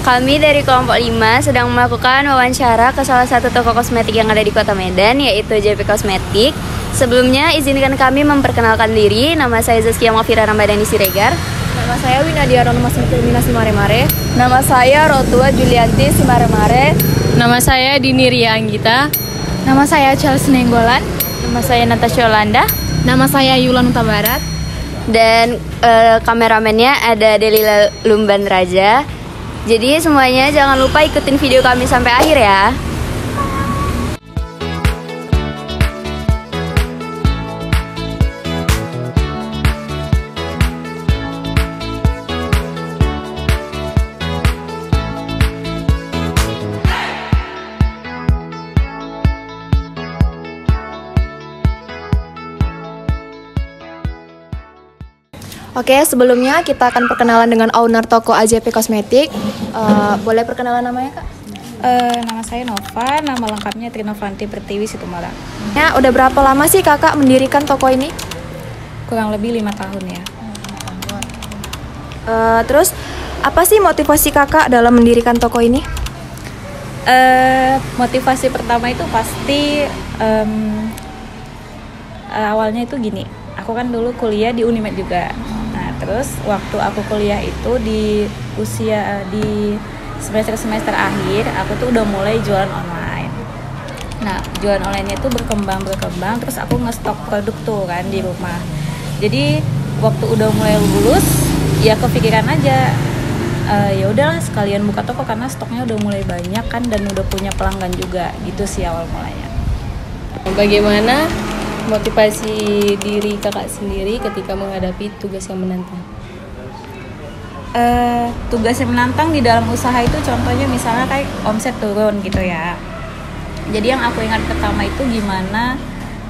Kami dari kelompok 5 sedang melakukan wawancara ke salah satu toko kosmetik yang ada di Kota Medan, yaitu JP Kosmetik. Sebelumnya, izinkan kami memperkenalkan diri. Nama saya Zaskia Mafira Ramadhani Siregar. Nama saya Winadia Ronomas Filmina Simaremare. Nama saya Rotua Julianti Simaremare. Nama saya Dini Ria Anggita. Nama saya Charles Nenggolan. Nama saya Natasha Yolanda. Nama saya Yulan Huta Barat. Dan kameramennya ada Delila Lumban Raja. Jadi semuanya jangan lupa ikutin video kami sampai akhir ya. Oke, sebelumnya kita akan perkenalan dengan owner toko AJP Kosmetik. Boleh perkenalan namanya, Kak? Nama saya Nova, nama lengkapnya Trinovanti Pertiwi Situmorang. Ya, udah berapa lama sih Kakak mendirikan toko ini? Kurang lebih 5 tahun ya. Terus, apa sih motivasi Kakak dalam mendirikan toko ini? Motivasi pertama itu pasti awalnya itu gini. Aku kan dulu kuliah di Unimed juga. Nah, terus waktu aku kuliah itu di semester akhir, aku tuh udah mulai jualan online. Nah, jualan online-nya itu berkembang, terus aku ngestok produk tuh kan di rumah. Jadi waktu udah mulai lulus, ya kepikiran aja, ya udahlah sekalian buka toko karena stoknya udah mulai banyak kan dan udah punya pelanggan juga, gitu sih awal mulanya. Bagaimana motivasi diri kakak sendiri ketika menghadapi tugas yang menantang? Tugas yang menantang di dalam usaha itu contohnya misalnya kayak omset turun gitu ya. Jadi yang aku ingat pertama itu gimana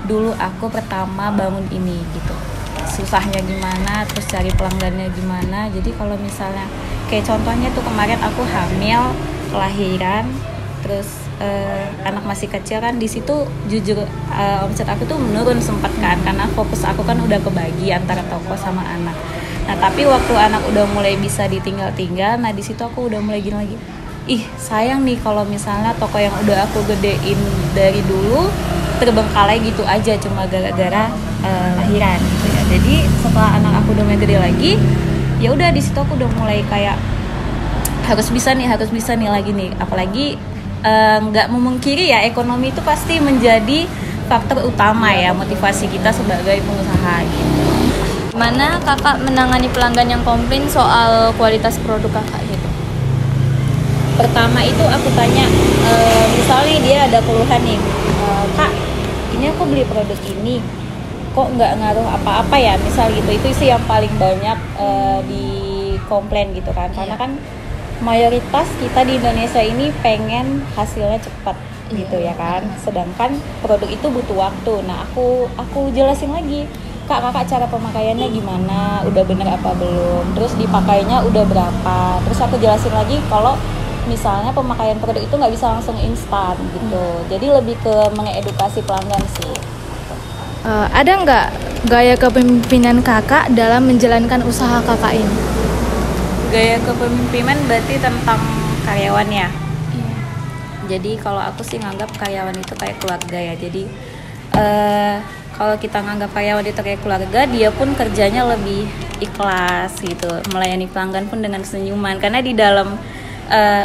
dulu aku pertama bangun ini gitu. Susahnya gimana, terus cari pelanggannya gimana. Jadi kalau misalnya kayak contohnya tuh kemarin aku hamil, kelahiran, terus anak masih kecil kan, di situ jujur omset aku tuh menurun sempat kan karena fokus aku kan udah kebagi antara toko sama anak. Nah tapi waktu anak udah mulai bisa ditinggal-tinggal, nah di situ aku udah mulai gini lagi, sayang nih kalau misalnya toko yang udah aku gedein dari dulu terbengkalai gitu aja cuma gara-gara lahiran gitu ya. Jadi setelah anak aku udah mulai gede lagi, ya udah di situ aku udah mulai kayak harus bisa nih lagi nih, apalagi nggak memungkiri ya, ekonomi itu pasti menjadi faktor utama ya motivasi kita sebagai pengusaha gitu. Mana kakak menangani pelanggan yang komplain soal kualitas produk kakak gitu? Pertama itu aku tanya, misalnya dia ada keluhan nih, Kak, ini aku beli produk ini kok nggak ngaruh apa-apa ya, misal gitu. Itu sih yang paling banyak di komplain gitu kan, karena kan mayoritas kita di Indonesia ini pengen hasilnya cepat gitu ya kan, sedangkan produk itu butuh waktu. Nah aku jelasin lagi, kakak cara pemakaiannya gimana, udah bener apa belum, terus dipakainya udah berapa, terus aku jelasin lagi kalau misalnya pemakaian produk itu nggak bisa langsung instan gitu. Jadi lebih ke mengedukasi pelanggan sih. Ada nggak gaya kepemimpinan kakak dalam menjalankan usaha kakak ini? Gaya kepemimpinan berarti tentang karyawan ya. Jadi kalau aku sih nganggap karyawan itu kayak keluarga ya. Jadi kalau kita nganggap karyawan itu kayak keluarga, dia pun kerjanya lebih ikhlas gitu, melayani pelanggan pun dengan senyuman. Karena di dalam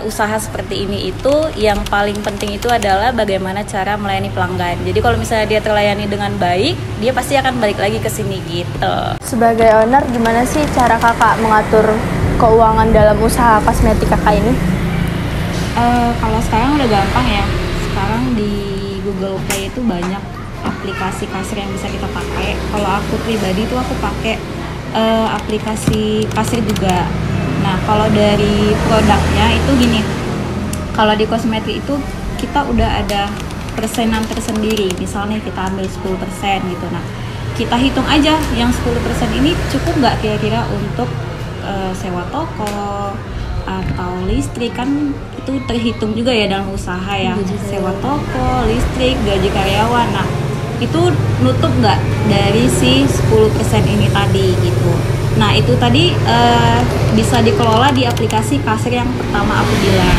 usaha seperti ini itu yang paling penting itu adalah bagaimana cara melayani pelanggan. Jadi kalau misalnya dia terlayani dengan baik, dia pasti akan balik lagi ke sini gitu. Sebagai owner, gimana sih cara kakak mengatur keuangan dalam usaha kosmetik kakak ini? Kalau sekarang udah gampang ya. Sekarang di Google Play itu banyak aplikasi kasir yang bisa kita pakai. Kalau aku pribadi tuh aku pakai aplikasi kasir juga. Nah kalau dari produknya itu gini, kalau di kosmetik itu kita udah ada persenan tersendiri. Misalnya kita ambil 10% gitu. Nah kita hitung aja yang 10% ini cukup nggak kira-kira untuk sewa toko atau listrik, kan itu terhitung juga ya dalam usaha ya, sewa toko, listrik, gaji karyawan. Nah itu nutup nggak dari si 10% ini tadi gitu. Nah itu tadi bisa dikelola di aplikasi kasir yang pertama aku bilang.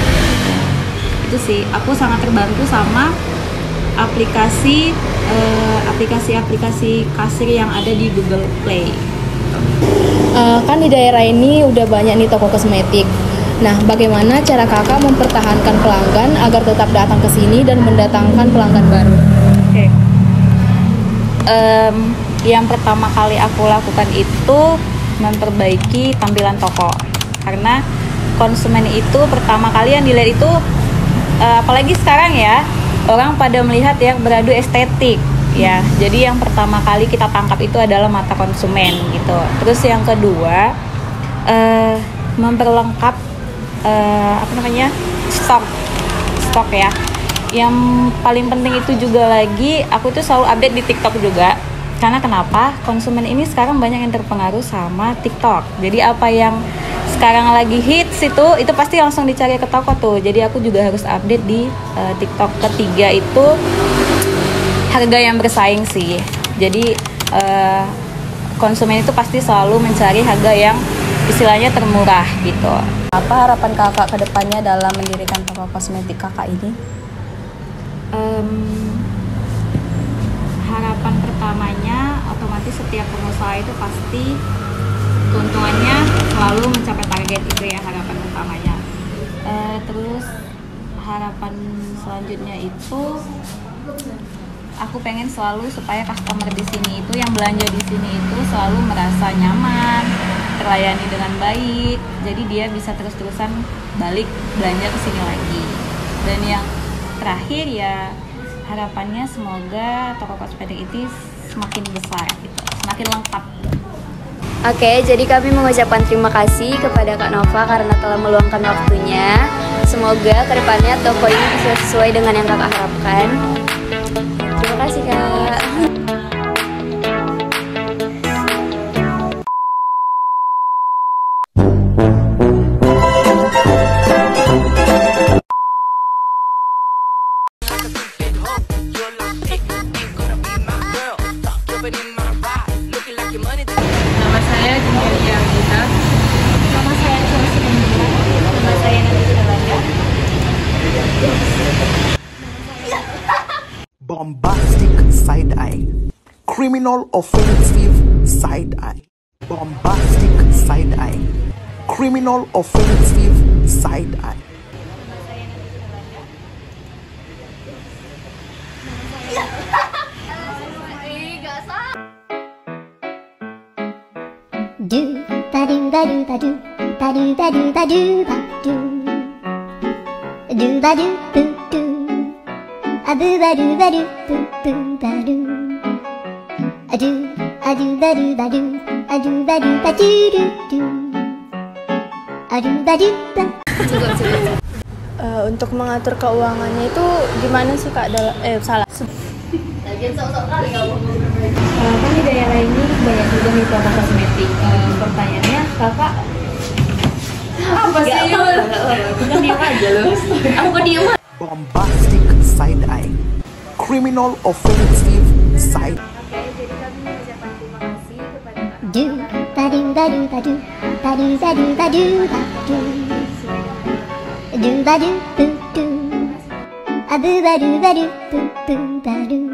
Itu sih, aku sangat terbantu sama aplikasi kasir yang ada di Google Play. Kan di daerah ini udah banyak nih toko kosmetik. Nah, bagaimana cara kakak mempertahankan pelanggan agar tetap datang ke sini dan mendatangkan pelanggan baru? Oke. Yang pertama kali aku lakukan itu memperbaiki tampilan toko, karena konsumen itu pertama kali yang dilihat itu apalagi sekarang ya, orang pada melihat yang beradu estetik ya. Jadi yang pertama kali kita tangkap itu adalah mata konsumen gitu. Terus yang kedua memperlengkap stok ya. Yang paling penting itu juga lagi, aku tuh selalu update di TikTok juga. Karena kenapa? Konsumen ini sekarang banyak yang terpengaruh sama TikTok. Jadi apa yang sekarang lagi hits itu pasti langsung dicari ke toko tuh. Jadi aku juga harus update di TikTok. Ketiga itu harga yang bersaing sih. Jadi konsumen itu pasti selalu mencari harga yang istilahnya termurah gitu. Apa harapan kakak ke depannya dalam mendirikan toko kosmetik kakak ini? Harapan pertamanya otomatis setiap pengusaha itu pasti keuntungannya selalu mencapai target, itu ya harapan utamanya. Terus harapan selanjutnya itu aku pengen selalu supaya customer di sini itu yang belanja di sini itu selalu merasa nyaman, terlayani dengan baik, jadi dia bisa terus-terusan balik belanja ke sini lagi. Dan yang terakhir ya harapannya semoga toko kosmetik itu semakin besar gitu, semakin lengkap. Oke, jadi kami mengucapkan terima kasih kepada Kak Nova karena telah meluangkan waktunya. Semoga kedepannya toko ini bisa sesuai dengan yang kakak harapkan. Terima kasih Kak. Nama saya Julia Gita. Nama saya Chelsea Indra. Nama saya Natasha Landa. Bombastic side eye, criminal offensive side eye, bombastic side eye, criminal offensive side eye. Do ba do ba do ba do ba do ba do ba do ba do ba do boo do a boo ba do ba do boo boo ba do a do ba do ba do a do ba do ba do do do a do ba do ba. Untuk mengatur keuangannya itu gimana sih Kak? Salah. Kan di daerah ini banyak juga nih toko kosmetik. Pertanyaannya kakak apa sih? Kita diam aja loh. Aku diem. Bombastic side eye, criminal offensive side. Do ba do ba do ba do ba do ba do ba do ba do ba do boo do a boo ba do boo boo ba do.